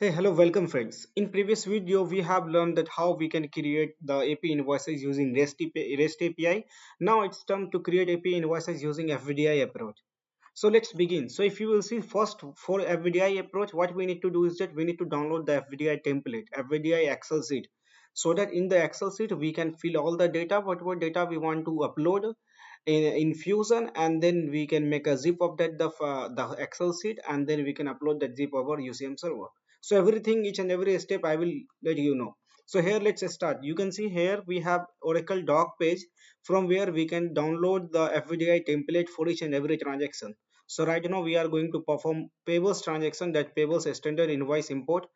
Hey, hello, welcome friends. In previous video, we have learned that how we can create the AP invoices using REST API. Now it's time to create AP invoices using FBDI approach. So let's begin. So if you will see first for FBDI approach, what we need to do is that we need to download the FBDI template, FBDI Excel sheet, so that in the Excel sheet we can fill all the data, whatever data we want to upload in Fusion, and then we can make a zip of that the Excel sheet, and then we can upload that zip over UCM server. So everything, each and every step, I will let you know. So here let's start. You can see here we have Oracle doc page from where we can download the FBDI template for each and every transaction. So right now we are going to perform payables transaction, that payables standard invoice import.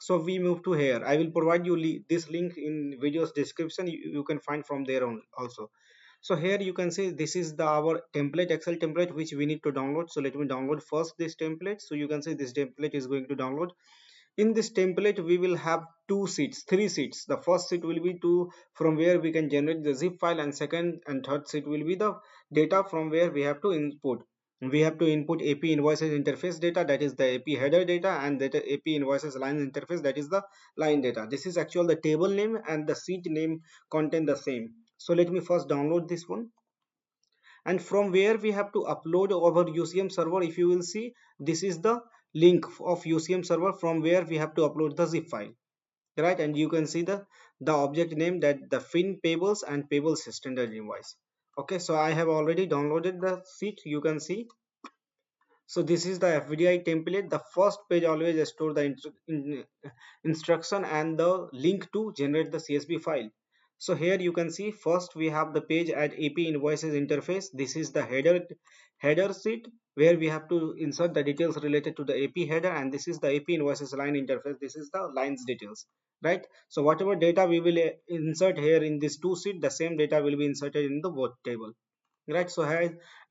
So we move to here. I will provide you this link in video's description. You can find from there on also. So here you can see this is the our template, Excel template, which we need to download. So let me download first this template. So you can see this template is going to download. In this template we will have three sheets. The first sheet will be to from where we can generate the zip file, and second and third sheet will be the data from where we have to input AP invoices interface data, that is the AP header data, and that AP invoices line interface, that is the line data. This is actual the table name, and the sheet name contain the same. So let me first download this one, and from where we have to upload over UCM server. If you will see, this is the link of UCM server from where we have to upload the zip file, right? And you can see the object name, that the fin payables and payables standard invoice. Okay, so I have already downloaded the sheet, you can see. So this is the FBDI template. The first page always store the instruction and the link to generate the CSV file. So here you can see first we have the page at AP invoices interface. This is the header sheet where we have to insert the details related to the AP header, and this is the AP invoices line interface. This is the lines details, right? So whatever data we will insert here in this two sheet, the same data will be inserted in the both table, right? So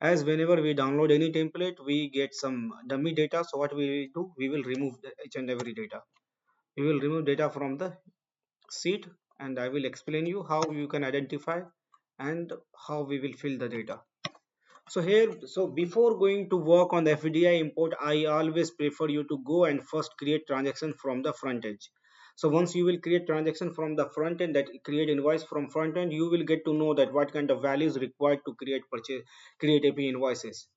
as whenever we download any template, we get some dummy data. So what we will do, we will remove each and every data. We will remove data from the sheet, and I will explain you how you can identify and how we will fill the data. So here, so before going to work on the FBDI import, I always prefer you to go and first create transaction from the front end. So once you will create transaction from the front end, that create invoice from front end, you will get to know that what kind of values required to create AP invoices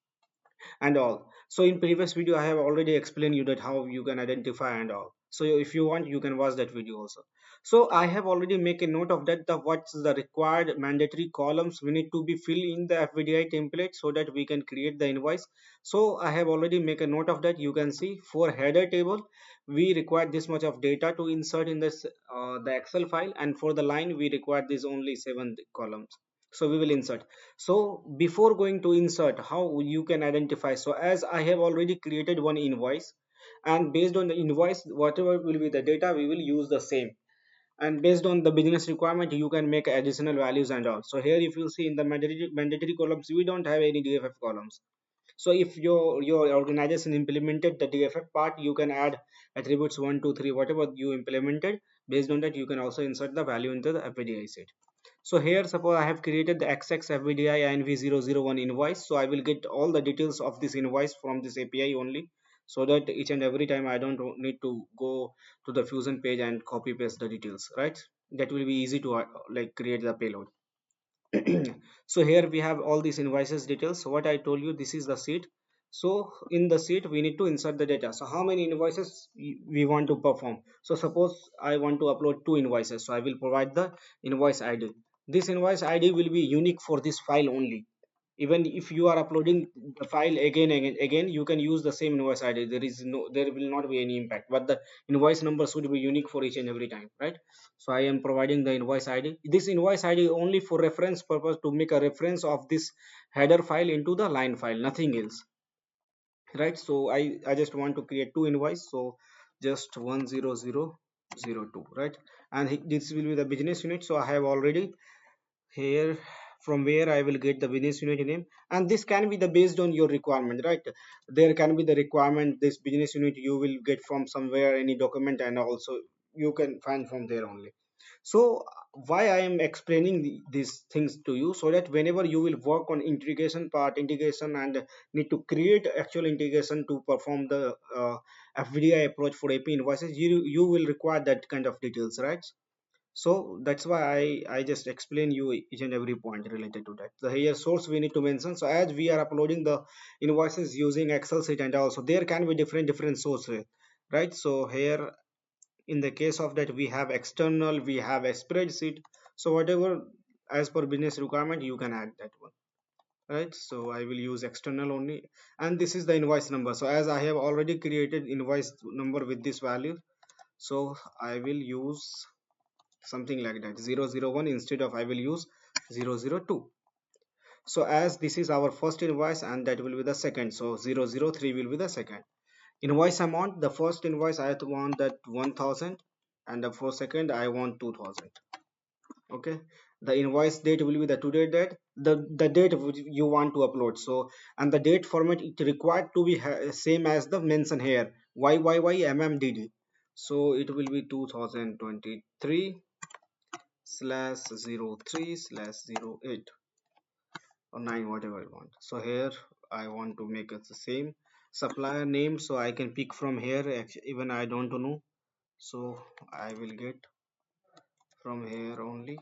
and all. So in previous video I have already explained you that how you can identify and all. So if you want, you can watch that video also. So I have already make a note of that, the what's the required mandatory columns we need to be filled in the FBDI template so that we can create the invoice. So I have already make a note of that. You can see for header table we require this much of data to insert in this the Excel file, and for the line we require this only 7 columns. So we will insert. So before going to insert, how you can identify? So as I have already created one invoice, and based on the invoice, whatever will be the data, we will use the same. And based on the business requirement, you can make additional values and all. So here if you see in the mandatory columns, we don't have any DFF columns. So if your organization implemented the DFF part, you can add attributes 1 2 3, whatever you implemented. Based on that, you can also insert the value into the FBDI set. So here suppose I have created the XX FBDI INV001 invoice. So I will get all the details of this invoice from this API only, so that each and every time I don't need to go to the Fusion page and copy paste the details, right? That will be easy to like create the payload. So here we have all these invoices details. So what I told you, this is the sheet. So in the sheet we need to insert the data. So how many invoices we want to perform? So suppose I want to upload two invoices, so I will provide the invoice ID. This invoice ID will be unique for this file only. Even if you are uploading the file again, you can use the same invoice ID. There will not be any impact, but the invoice number should be unique for each and every time, right? So I am providing the invoice ID. This invoice ID only for reference purpose, to make a reference of this header file into the line file, nothing else, right? So I just want to create two invoice. So just 10002, right? And this will be the business unit. So I have already here from where I will get the business unit name, and this can be the based on your requirement, right? There can be the requirement, this business unit you will get from somewhere, any document, and also you can find from there only. So why I am explaining these things to you, so that whenever you will work on integration part, integration, and need to create actual integration to perform the FBDI approach for AP invoices, you will require that kind of details, right? So that's why I just explain you each and every point related to that. The here source we need to mention. So as we are uploading the invoices using Excel sheet, and also there can be different sources, right? So here in the case of that, we have external, we have a spreadsheet. So whatever as per business requirement, you can add that one, right? So I will use external only, and this is the invoice number. So as I have already created invoice number with this value, so I will use something like that, 001 instead of I will use 002. So as this is our first invoice, and that will be the second, so 003 will be the second invoice amount. The first invoice I want that 1000, and the for second I want 2000. Okay, the invoice date will be the today date, the date which you want to upload. So and the date format, it required to be same as the mention here, YYYMMDD. So it will be 2023 slash 03 slash 08 or 9, whatever I want. So here I want to make it the same supplier name, so I can pick from here. Even I don't know, so I will get from here only.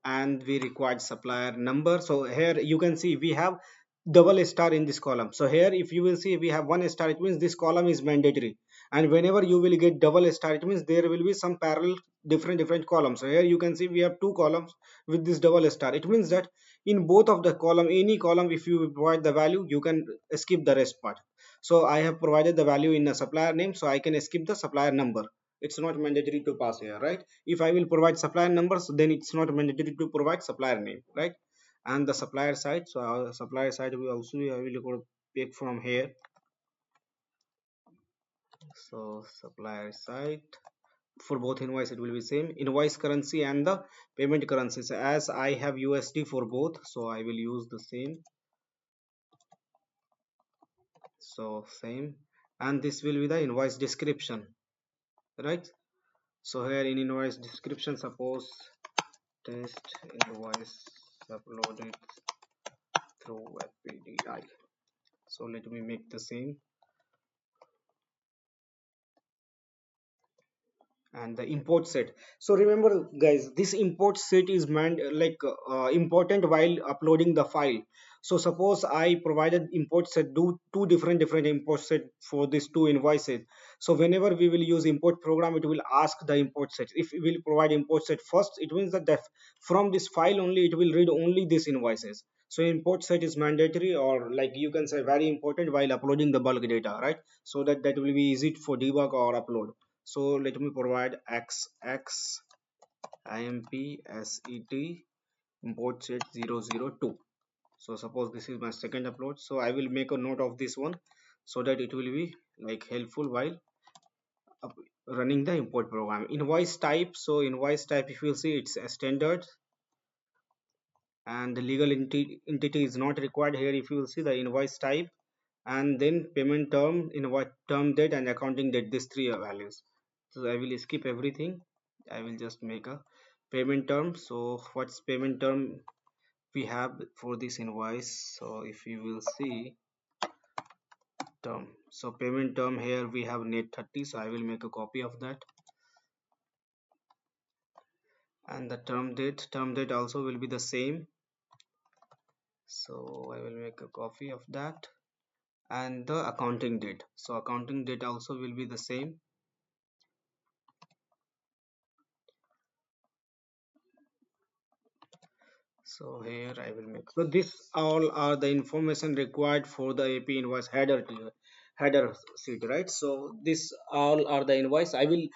And we required supplier number. So here you can see we have double star in this column. So here if you will see we have one star, it means this column is mandatory. And whenever you will get double star, it means there will be some parallel different columns. So here you can see we have two columns with this double star. It means that in both of the column, any column, if you provide the value, you can skip the rest part. So I have provided the value in a supplier name, so I can skip the supplier number. It's not mandatory to pass here, right? If I will provide supplier numbers, then it's not mandatory to provide supplier name, right? And the supplier side, so our supplier side we also I will go pick from here. So supplier side, for both invoice it will be same invoice currency and the payment currency. So as I have USD for both, so I will use the same. So same, and this will be the invoice description, right? So here in invoice description, suppose test invoice uploaded through FBDI. So let me make the same, and the import set. So remember guys, this import set is meant important while uploading the file. So suppose I provided import set, do two different import set for these two invoices. So whenever we will use import program, it will ask the import set. If we will provide import set first, it means that from this file only it will read only these invoices. So import set is mandatory, or like you can say very important while uploading the bulk data, right? So that will be easy for debug or upload. So let me provide xx impset import set 002. So suppose this is my second upload, so I will make a note of this one, so that it will be like helpful while running the import program. Invoice type, so invoice type, if you see, it's a standard, and the legal entity is not required here. If you will see the invoice type, and then payment term, invoice term date, and accounting date, these three are values. So I will skip everything. I will just make a payment term. So what's payment term we have for this invoice? So if you will see term, so payment term here we have net 30, so I will make a copy of that. And the term date also will be the same, so I will make a copy of that. And the accounting date, so accounting date also will be the same. So here I will make, so this all are the information required for the AP invoice header sheet, right? So this all are the invoice. I will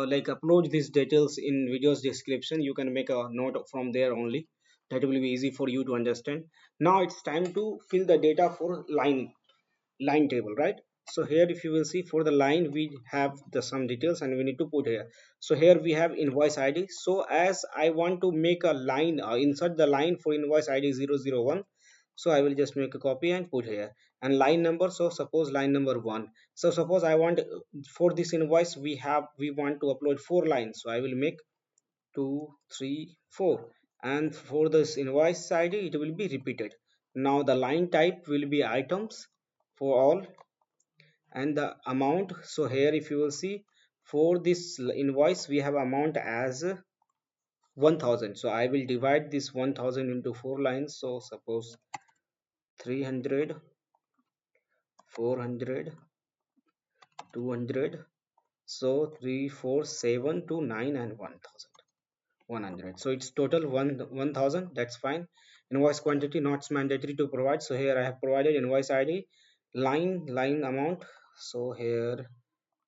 like upload these details in videos description. You can make a note from there only, that will be easy for you to understand. Now it's time to fill the data for line table, right? So here if you will see, for the line we have the some details, and we need to put here. So here we have invoice id. So as I want to make a line, insert the line for invoice id 001, so I will just make a copy and put here. and line number. So suppose line number 1. So suppose I want, for this invoice we want to upload 4 lines, so I will make 2, 3, 4, and for this invoice id it will be repeated. Now the line type will be items for all, and the amount, so here if you will see, for this invoice we have amount as 1000. So I will divide this 1000 into 4 lines. So suppose 300, 400, 200. So 3, 4, 7, 2, 9, and 1000. 100. So it's total 1000. That's fine. Invoice quantity not mandatory to provide. So here I have provided invoice ID, line amount. So here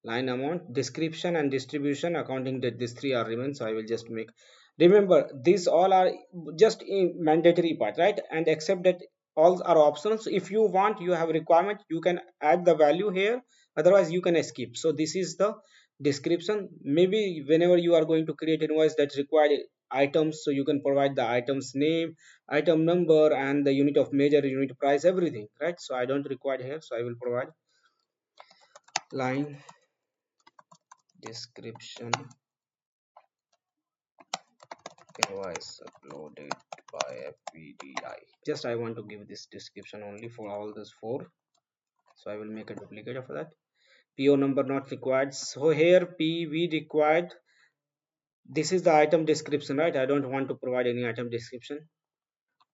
line amount, description, and distribution accounting that these three are remain. So I will just make, remember these all are just a mandatory part, right? And except that all are optional. So if you want, you have requirement, you can add the value here, otherwise you can skip. So this is the description. Maybe whenever you are going to create invoice that required items, so you can provide the items name, item number, and the unit of measure, unit price, everything, right? So I don't require here, so I will provide line description invoice uploaded by FBDI. Just I want to give this description only for all these 4. So I will make a duplicate of that. PO number not required. So here PV required. This is the item description, right? I don't want to provide any item description.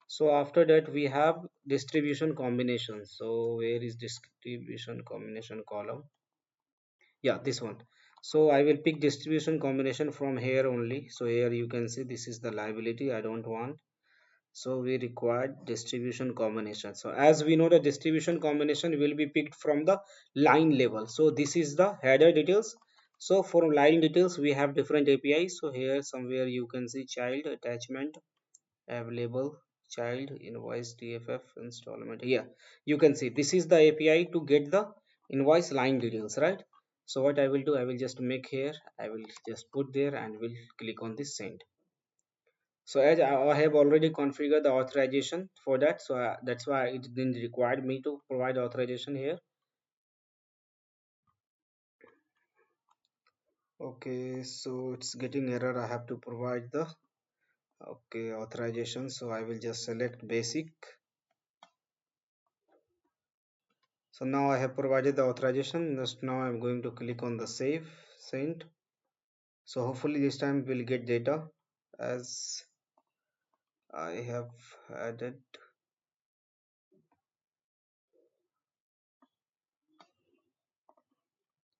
So after that we have distribution combination. So where is distribution combination column? Yeah, this one. So I will pick distribution combination from here only. So here you can see this is the liability I don't want. So we require distribution combination. So as we know, the distribution combination will be picked from the line level. So this is the header details. So for line details we have different APIs. So here somewhere you can see child attachment available, child invoice TFF installment. Here you can see this is the API to get the invoice line details, right? So what I will do, I will just make here, I will just put there and will click on this send. So as I have already configured the authorization for that, so that's why it didn't require me to provide authorization here. Okay, so it's getting error, I have to provide the okay authorization. So I will just select basic. So now I have provided the authorization. Just now I'm going to click on the save send. So hopefully this time we'll get data as I have added.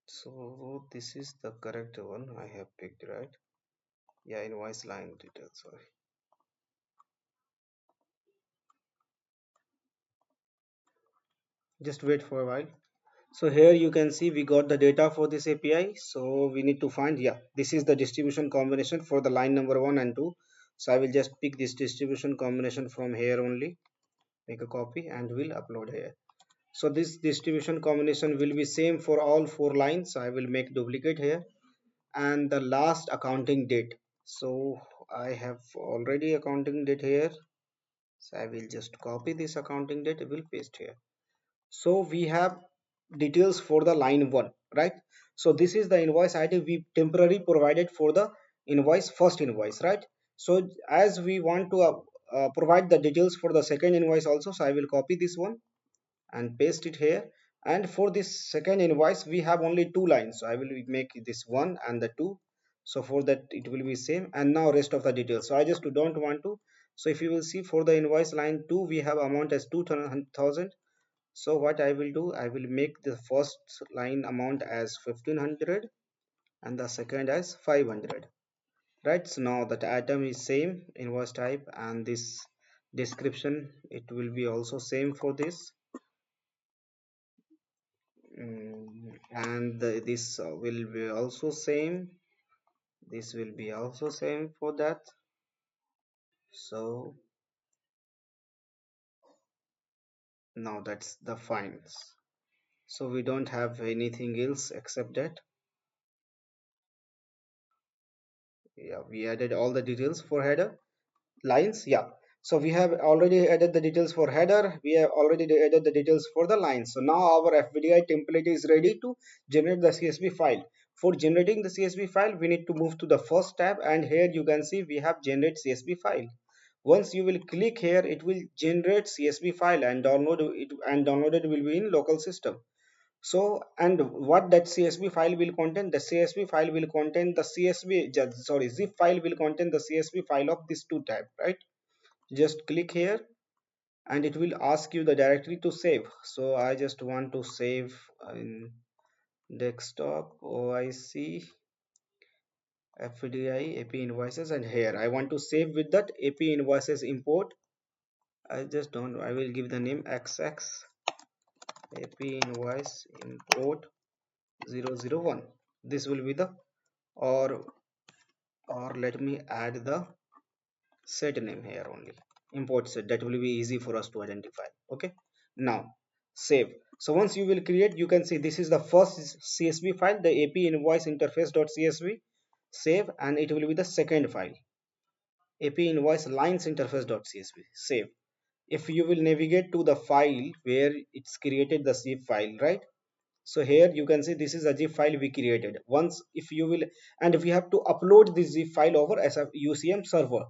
So this is the correct one I have picked, right? Yeah, invoice line details, sorry. Just wait for a while. So here you can see we got the data for this API. So we need to find, yeah, this is the distribution combination for the line number 1 and 2. So I will just pick this distribution combination from here only, make a copy and will upload here. So this distribution combination will be same for all 4 lines. So I will make duplicate here, and the last accounting date. So I have already accounting date here. So I will just copy this accounting date, I will paste here. So we have details for the line 1, right? So this is the invoice ID we temporarily provided for the invoice, first invoice, right? So as we want to provide the details for the second invoice also, so I will copy this one and paste it here. And for this second invoice we have only 2 lines, so I will make this 1 and the 2. So for that it will be same, and now rest of the details, so I just don't want to. So if you will see for the invoice line 2 we have amount as 2000. So what I will do, I will make the first line amount as 1500 and the second as 500, right? So now that item is same invoice type, and this description it will be also same for this. And this will be also same, this will be also same for that. So now that's the fines. So we don't have anything else except that. Yeah, we added all the details for header lines. Yeah, So we have already added the details for header. We have already added the details for the line. So now our FBDI template is ready to generate the CSV file. For generating the CSV file, we need to move to the first tab, and here you can see we have generate CSV file. Once you will click here, it will generate CSV file and download it, and downloaded will be in local system. So, and what that CSV file will contain? The CSV file will contain the zip file will contain the CSV file of this two tab, right? Just click here and it will ask you the directory to save. So I just want to save in desktop OIC FBDI AP invoices, and here I want to save with that AP invoices import. I just don't, I will give the name XX AP invoice import 001. This will be the, or let me add the set name here only, import set. That will be easy for us to identify. Okay, now save. So once you will create, you can see this is the first CSV file, the AP invoice interface.csv. Save, and it will be the second file, AP invoice lines interface.csv. Save. If you will navigate to the file where it's created the zip file, right? So here you can see this is a zip file we created. Once if you will, and if we have to upload this zip file over as a UCM server,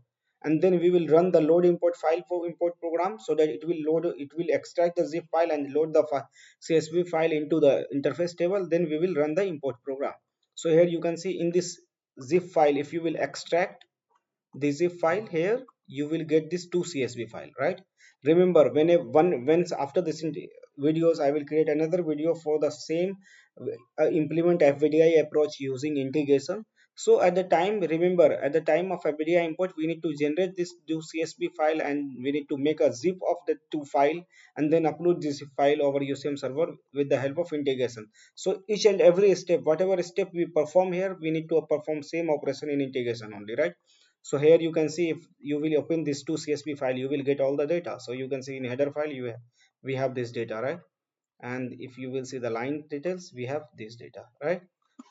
and then we will run the load import file for import program, so that it will load, it will extract the zip file and load the CSV file into the interface table. Then we will run the import program. So here you can see in this zip file, if you will extract the zip file, here you will get this 2 CSV file, right? Remember, when once after this videos, I will create another video for the same implement FBDI approach using integration. So at the time, remember, at the time of FBDI import, we need to generate this 2 CSV file, and we need to make a zip of the two file, and then upload this file over UCM server with the help of integration. So each and every step, whatever step we perform here, we need to perform same operation in integration only, right? So here you can see, if you will open this 2 CSV file, you will get all the data. So you can see in header file we have this data, right? And if you will see the line details, we have this data, right?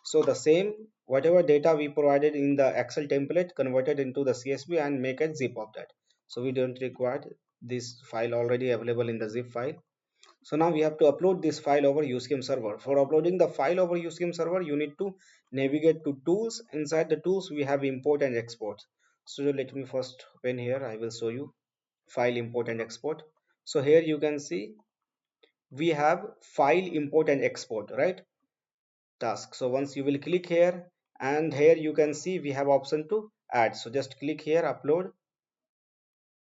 So the same, whatever data we provided in the Excel template, converted into the CSV and make a zip of that. So we don't require this file already available in the zip file. So now we have to upload this file over UCM server. For uploading the file over UCM server, you need to navigate to tools. Inside the tools, we have import and export. So let me first open here. I will show you file import and export. So here you can see we have file import and export, right? Task. So once you will click here, and here you can see we have option to add. So just click here, upload,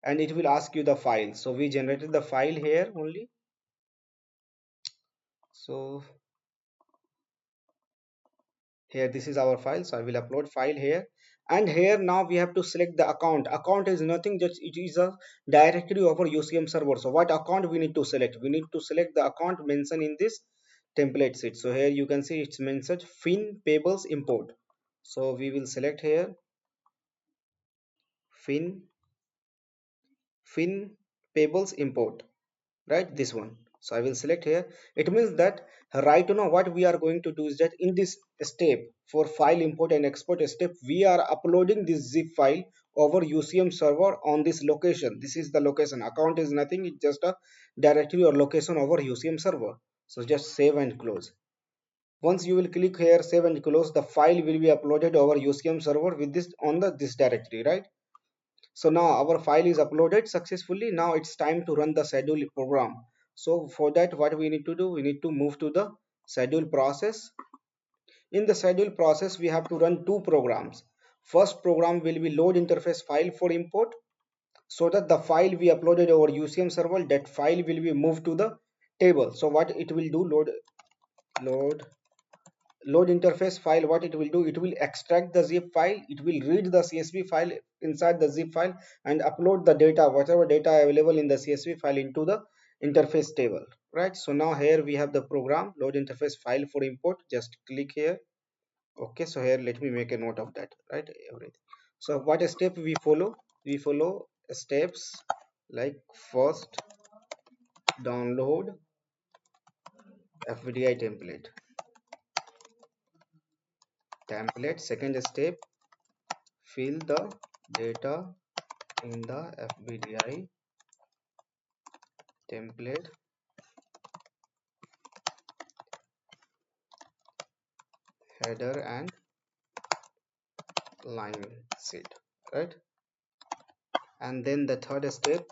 and it will ask you the file. So we generated the file here only. So here this is our file. So I will upload file here, and here now we have to select the account is nothing, just it is a directory over UCM server. So what account we need to select? We need to select the account mentioned in this template sheet. So here you can see it's mentioned Payables Import. So we will select here fin fin Payables Import, right? This one. So I will select here. It means that right now what we are going to do is that in this step, for file import and export step, we are uploading this zip file over UCM server on this location. This is the location. Account is nothing, it's just a directory or location over UCM server. So just save and close. Once you will click here, save and close, the file will be uploaded over UCM server with this on the this directory, right? So now our file is uploaded successfully. Now it's time to run the schedule program. So for that, what we need to do, we need to move to the schedule process. In the schedule process, we have to run two programs. First program will be load interface file for import, so that the file we uploaded over UCM server, that file will be moved to the table. So what it will do, load load interface file, what it will do, it will extract the zip file, it will read the CSV file inside the zip file, and upload the data, whatever data available in the CSV file, into the interface table, right? So now here we have the program load interface file for import. Just click here. Okay, so here let me make a note of that, right? Everything. So what step we follow? We follow steps like first download FBDI template. Second step, fill the data in the FBDI template header and line sheet, right? And then the third step,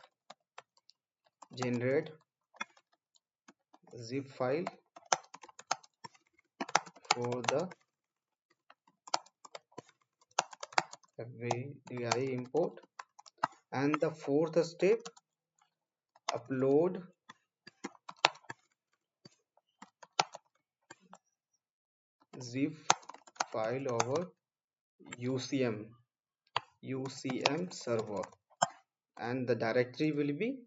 generate zip file for the FBDI import. And the fourth step, upload zip file over UCM server, and the directory will be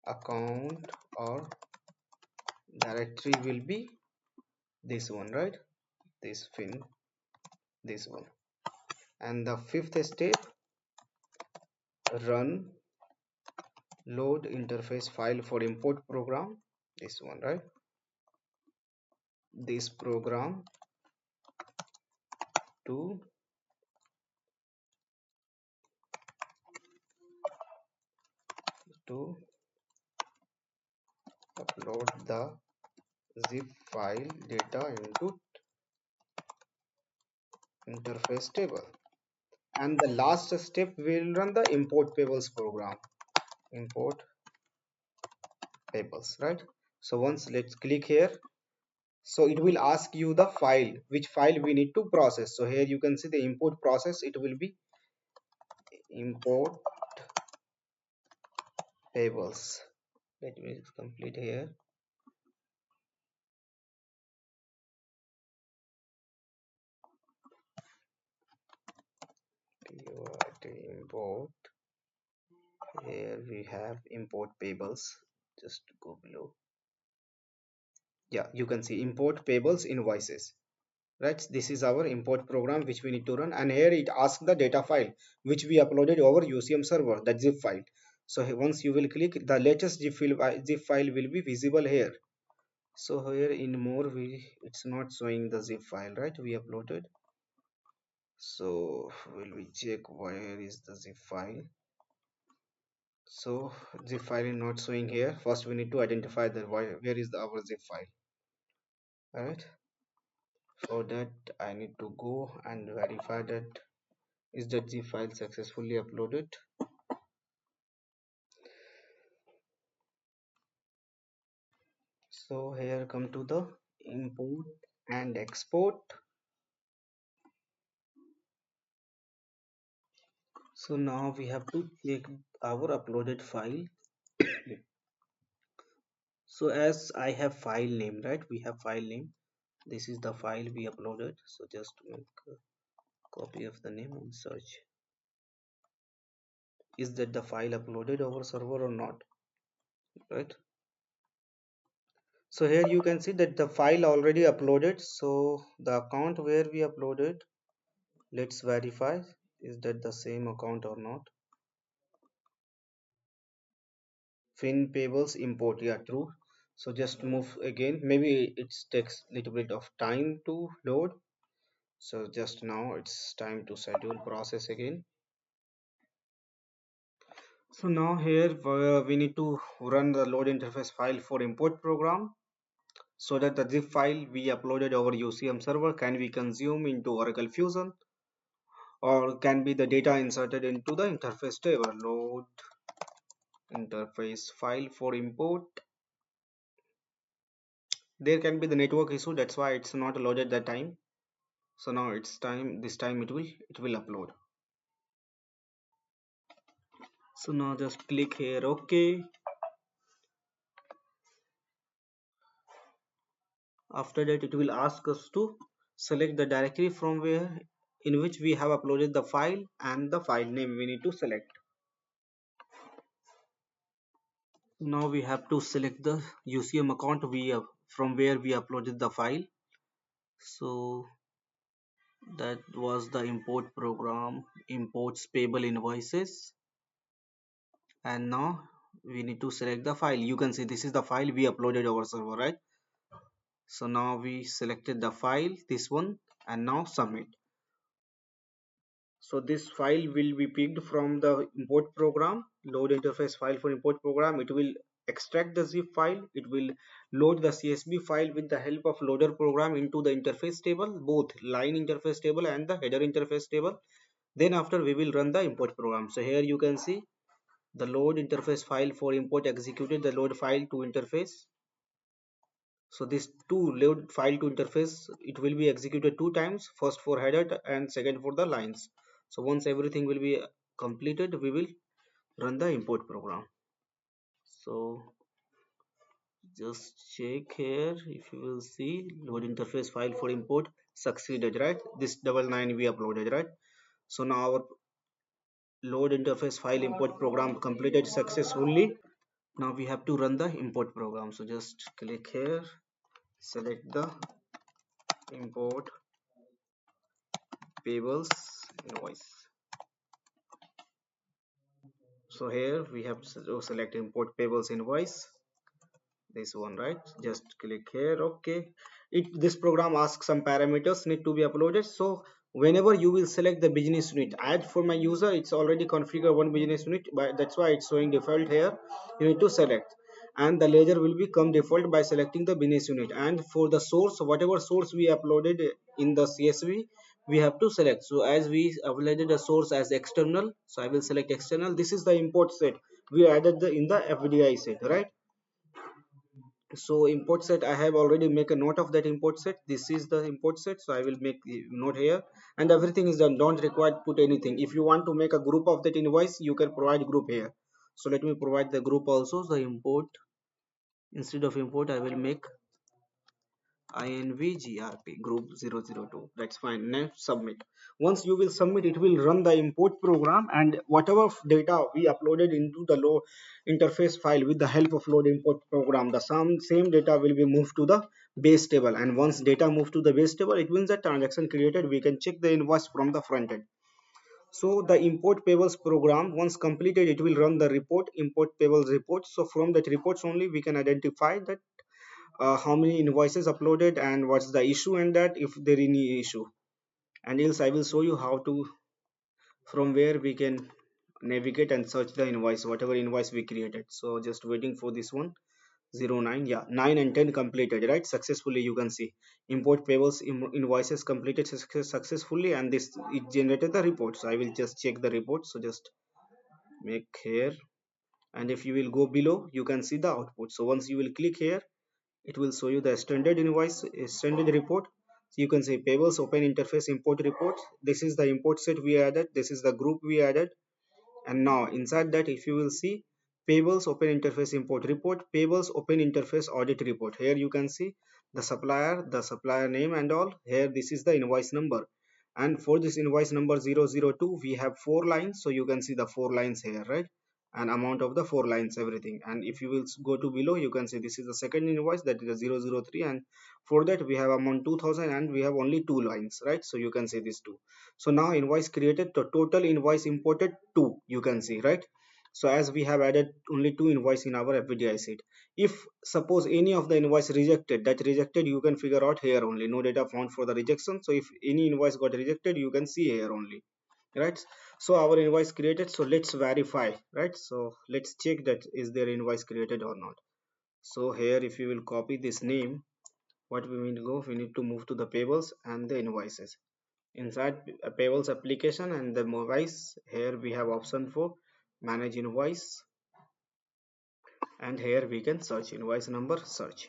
account, or directory will be this one, right? This one. And the fifth step, run load interface file for import program, this one, right? This program to upload the zip file data into interface table. And the last step will run the import payables program, import payables, right? So once let's click here, so it will ask you the file, which file we need to process. So here you can see the import process, it will be import payables. Let me complete here. Import, here we have import payables, just go below. Yeah, you can see import payables invoices, right? This is our import program which we need to run, and here it asks the data file which we uploaded over UCM server, that zip file. So once you will click, the latest zip file will be visible here. So here in more, it's not showing the zip file, right? We uploaded. So will we check where is the zip file? So zip file is not showing here. First we need to identify the where is our zip file. All right, for that I need to go and verify that is the zip file successfully uploaded. So here come to the import and export. So now we have to check our uploaded file. So as I have file name, right? We have file name. This is the file we uploaded. So just make a copy of the name and search. Is that the file uploaded over server or not? Right? So here you can see that the file already uploaded. So the account where we uploaded, let's verify is that the same account or not. Payables import, yeah, true. So just move again, maybe it takes a little bit of time to load. So just now it's time to schedule process again. So now here we need to run the load interface file for import program, so that the zip file we uploaded over UCM server can be consumed into Oracle Fusion, or can be the data inserted into the interface table. Load interface file for import. There can be the network issue, that's why it's not loaded that time. So now it's time, this time it will upload. So now just click here OK. After that it will ask us to select the directory from where in which we have uploaded the file, and the file name we need to select. Now we have to select the UCM account we have from where we uploaded the file. So that was the import program, imports payable invoices. And now we need to select the file. You can see this is the file we uploaded over server, right? So now we selected the file, this one, and now submit. So this file will be picked from the import program, load interface file for import program. It will extract the zip file. It will load the CSV file with the help of loader program into the interface table, both line interface table and the header interface table. Then after we will run the import program. So here you can see the load interface file for import executed the load file to interface. So this two load file to interface, it will be executed two times, first for header and second for the lines. So once everything will be completed, we will run the import program. So just check here, if you will see load interface file for import succeeded, right? This 99 we uploaded, right? So now our load interface file import program completed successfully. Now we have to run the import program. So just click here, select the import payables invoice. So here we have to select import payables invoice, this one, right? Just click here. Okay, this program asks some parameters need to be uploaded. So whenever you will select the business unit, add for my user, it's already configured one business unit, but that's why it's showing default here. You need to select, and the ledger will become default by selecting the business unit. And for the source, whatever source we uploaded in the CSV, we have to select. So as we uploaded a source as external, so I will select external. This is the import set we added in the FBDI set, right? So import set, I have already make a note of that import set. This is the import set, so I will make the note here, and everything is done. Don't require put anything. If you want to make a group of that invoice, you can provide group here. So let me provide the group also. The import, instead of import, I will make invgrp group 002. That's fine. Now submit. Once you will submit, it will run the import program, and whatever data we uploaded into the load interface file with the help of load import program, the same data will be moved to the base table. And once data move to the base table, it means that transaction created, we can check the invoice from the front end. So the import payables program, once completed, it will run the report, import payables report. So from that reports only we can identify that how many invoices uploaded and what's the issue, and that if there any issue. And else I will show you how to, from where we can navigate and search the invoice, whatever invoice we created. So just waiting for this one. 09, yeah, 9 and 10 completed, right? Successfully, you can see import payables invoices completed successfully, and this it generated the report. So I will just check the report. So just make here, and if you will go below, you can see the output. So once you will click here, it will show you the standard invoice, standard report. So you can say payables open interface import report. This is the import set we added, this is the group we added. And now inside that, if you will see payables open interface import report, payables open interface audit report, here you can see the supplier name and all. Here this is the invoice number, and for this invoice number 002, we have four lines. So you can see the four lines here, right? And amount of the four lines, everything. And if you will go to below, you can see this is the second invoice, that is the 003, and for that we have amount 2000, and we have only two lines, right? So you can see these two. So now invoice created, the total invoice imported 2, you can see, right? So as we have added only 2 invoice in our FBDI sheet, if suppose any of the invoice rejected, that rejected you can figure out here only, no data found for the rejection. So if any invoice got rejected, you can see here only, right? So our invoice created. So let's verify, right? So let's check that is their invoice created or not. So here if you will copy this name, what we need to go, we need to move to the payables and the invoices. Inside a payables application and the invoice, here we have option for manage invoice, and here we can search invoice number, search.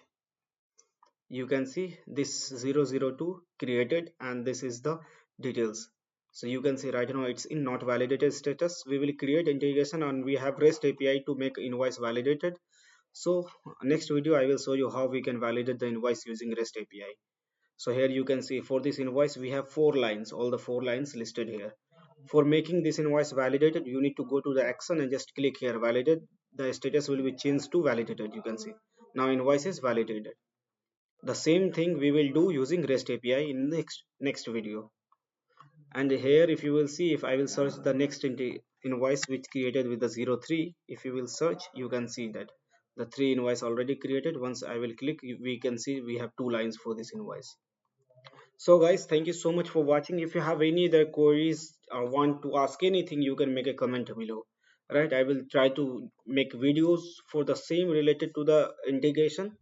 You can see this 002 created, and this is the details. So you can see right now it's in not validated status. We will create integration, and we have REST API to make invoice validated. So next video I will show you how we can validate the invoice using REST API. So here you can see for this invoice we have four lines, all the four lines listed here. For making this invoice validated, you need to go to the action and just click here validate. The status will be changed to validated. You can see now invoice is validated. The same thing we will do using REST API in next video. And here if you will see, if I will search the next invoice which created with the 03, if you will search, you can see that the 3 invoice already created. Once I will click, we can see we have 2 lines for this invoice. So guys, thank you so much for watching. If you have any other queries or want to ask anything, you can make a comment below. Right, I will try to make videos for the same related to the integration.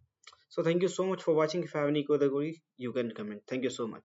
So thank you so much for watching. If you have any other query, you can comment. Thank you so much.